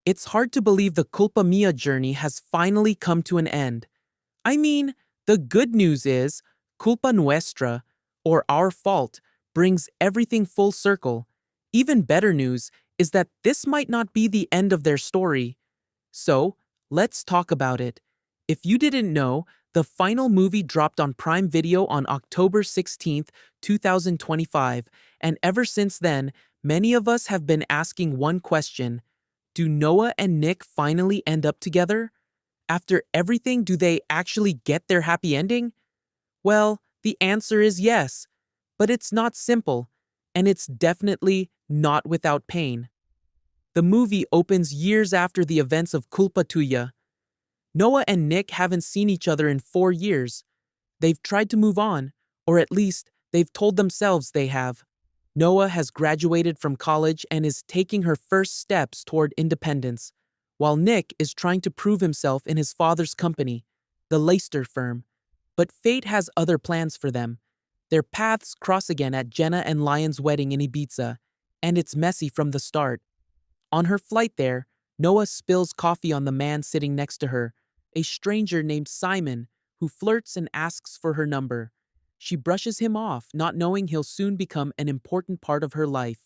It's hard to believe the Culpa Mia journey has finally come to an end. I mean, the good news is, culpa nuestra, or our fault, brings everything full circle. Even better news is that this might not be the end of their story. So, let's talk about it. If you didn't know, the final movie dropped on Prime Video on October 16th, 2025, and ever since then, many of us have been asking one question. Do Noah and Nick finally end up together? After everything, do they actually get their happy ending? Well, the answer is yes, but it's not simple, and it's definitely not without pain. The movie opens years after the events of Culpa Tuya. Noah and Nick haven't seen each other in 4 years. They've tried to move on, or at least, they've told themselves they have. Noah has graduated from college and is taking her first steps toward independence, while Nick is trying to prove himself in his father's company, the Leicester firm. But fate has other plans for them. Their paths cross again at Jenna and Lion's wedding in Ibiza, and it's messy from the start. On her flight there, Noah spills coffee on the man sitting next to her, a stranger named Simon, who flirts and asks for her number. She brushes him off, not knowing he'll soon become an important part of her life.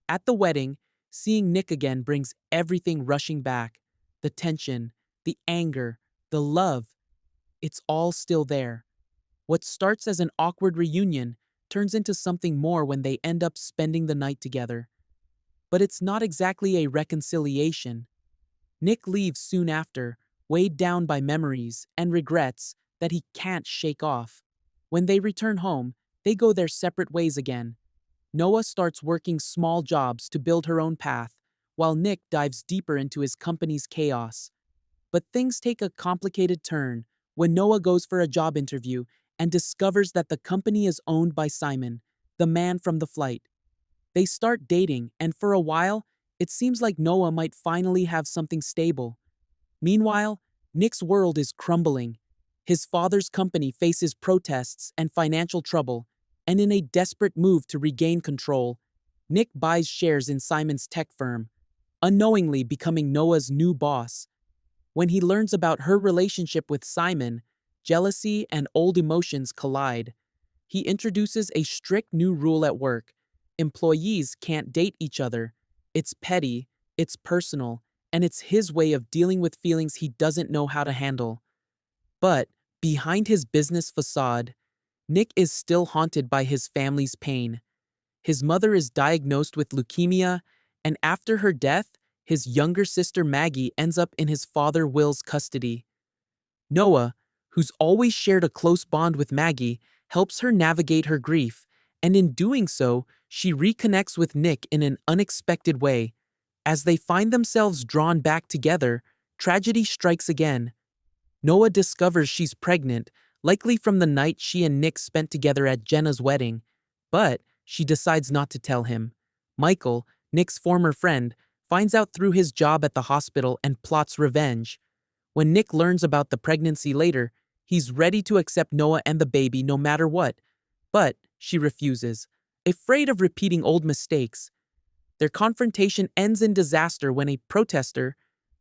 At the wedding, seeing Nick again brings everything rushing back. The tension, the anger, the love. It's all still there. What starts as an awkward reunion turns into something more when they end up spending the night together. But it's not exactly a reconciliation. Nick leaves soon after, weighed down by memories and regrets that he can't shake off. When they return home, they go their separate ways again. Noah starts working small jobs to build her own path, while Nick dives deeper into his company's chaos. But things take a complicated turn when Noah goes for a job interview and discovers that the company is owned by Simon, the man from the flight. They start dating, and for a while, it seems like Noah might finally have something stable. Meanwhile, Nick's world is crumbling. His father's company faces protests and financial trouble, and in a desperate move to regain control, Nick buys shares in Simon's tech firm, unknowingly becoming Noah's new boss. When he learns about her relationship with Simon, jealousy and old emotions collide. He introduces a strict new rule at work. Employees can't date each other. It's petty, it's personal, and it's his way of dealing with feelings he doesn't know how to handle. But behind his business facade, Nick is still haunted by his family's pain. His mother is diagnosed with leukemia, and after her death, his younger sister Maggie ends up in his father Will's custody. Noah, who's always shared a close bond with Maggie, helps her navigate her grief, and in doing so, she reconnects with Nick in an unexpected way. As they find themselves drawn back together, tragedy strikes again. Noah discovers she's pregnant, likely from the night she and Nick spent together at Jenna's wedding, but she decides not to tell him. Michael, Nick's former friend, finds out through his job at the hospital and plots revenge. When Nick learns about the pregnancy later, he's ready to accept Noah and the baby no matter what, but she refuses, afraid of repeating old mistakes. Their confrontation ends in disaster when a protester,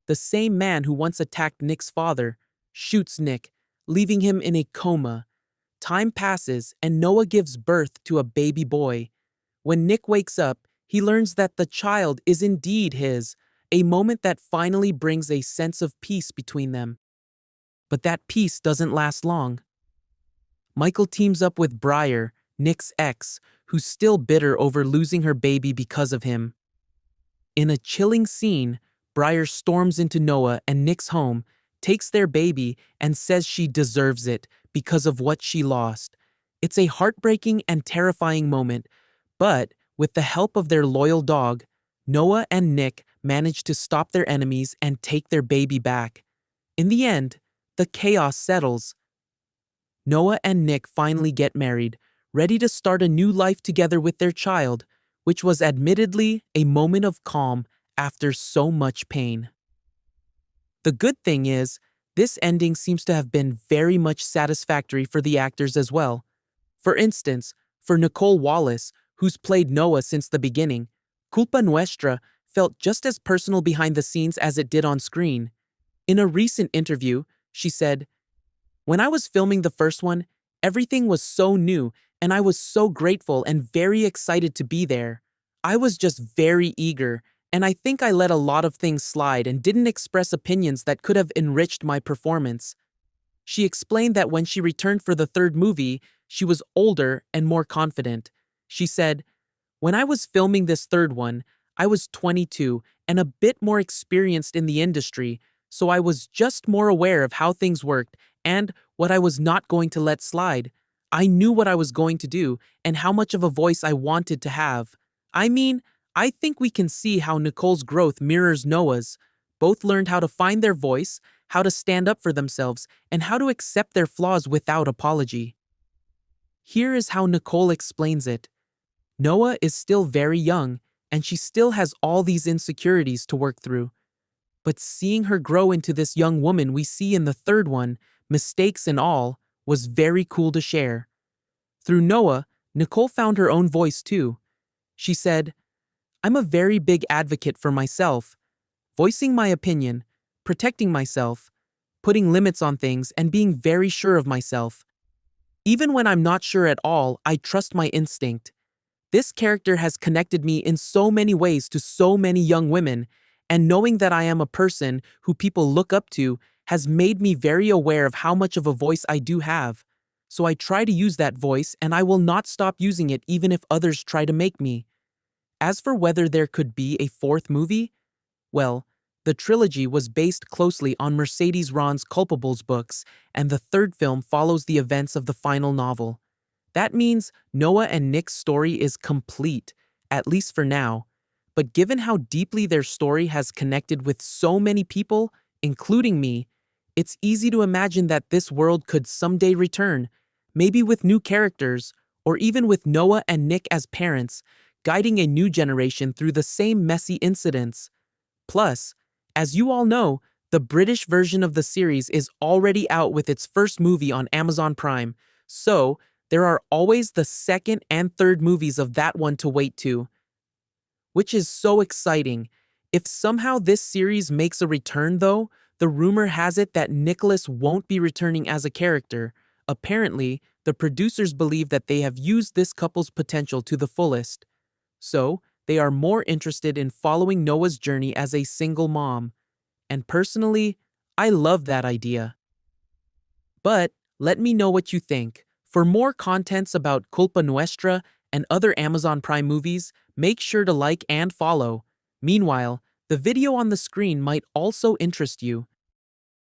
the same man who once attacked Nick's father, shoots Nick, leaving him in a coma. Time passes and Noah gives birth to a baby boy. When Nick wakes up, he learns that the child is indeed his, a moment that finally brings a sense of peace between them. But that peace doesn't last long. Michael teams up with Briar, Nick's ex, who's still bitter over losing her baby because of him. In a chilling scene, Briar storms into Noah and Nick's home, takes their baby, and says she deserves it because of what she lost. It's a heartbreaking and terrifying moment, but with the help of their loyal dog, Noah and Nick manage to stop their enemies and take their baby back. In the end, the chaos settles. Noah and Nick finally get married, ready to start a new life together with their child, which was admittedly a moment of calm after so much pain. The good thing is, this ending seems to have been very much satisfactory for the actors as well. For instance, for Nicole Wallace, who's played Noah since the beginning, Culpa Nuestra felt just as personal behind the scenes as it did on screen. In a recent interview, she said, "When I was filming the first one, everything was so new, and I was so grateful and very excited to be there. I was just very eager, and I think I let a lot of things slide and didn't express opinions that could have enriched my performance." She explained that when she returned for the third movie, she was older and more confident. She said, "When I was filming this third one, I was 22 and a bit more experienced in the industry, so I was just more aware of how things worked and what I was not going to let slide. I knew what I was going to do and how much of a voice I wanted to have. I mean, I think we can see how Nicole's growth mirrors Noah's. Both learned how to find their voice, how to stand up for themselves, and how to accept their flaws without apology." Here is how Nicole explains it. Noah is still very young, and she still has all these insecurities to work through. But seeing her grow into this young woman we see in the third one, mistakes and all, was very cool to share. Through Noah, Nicole found her own voice too. She said, "I'm a very big advocate for myself, voicing my opinion, protecting myself, putting limits on things, and being very sure of myself. Even when I'm not sure at all, I trust my instinct. This character has connected me in so many ways to so many young women, and knowing that I am a person who people look up to has made me very aware of how much of a voice I do have. So I try to use that voice, and I will not stop using it even if others try to make me." As for whether there could be a fourth movie, well, the trilogy was based closely on Mercedes Ron's Culpables books, and the third film follows the events of the final novel. That means Noah and Nick's story is complete, at least for now. But given how deeply their story has connected with so many people, including me, it's easy to imagine that this world could someday return, maybe with new characters, or even with Noah and Nick as parents, guiding a new generation through the same messy incidents. Plus, as you all know, the British version of the series is already out with its first movie on Amazon Prime, so there are always the second and third movies of that one to wait to, which is so exciting. If somehow this series makes a return though, the rumor has it that Nicholas won't be returning as a character. Apparently, the producers believe that they have used this couple's potential to the fullest. So, they are more interested in following Noah's journey as a single mom. And personally, I love that idea. But let me know what you think. For more contents about Culpa Nuestra and other Amazon Prime movies, make sure to like and follow. Meanwhile, the video on the screen might also interest you.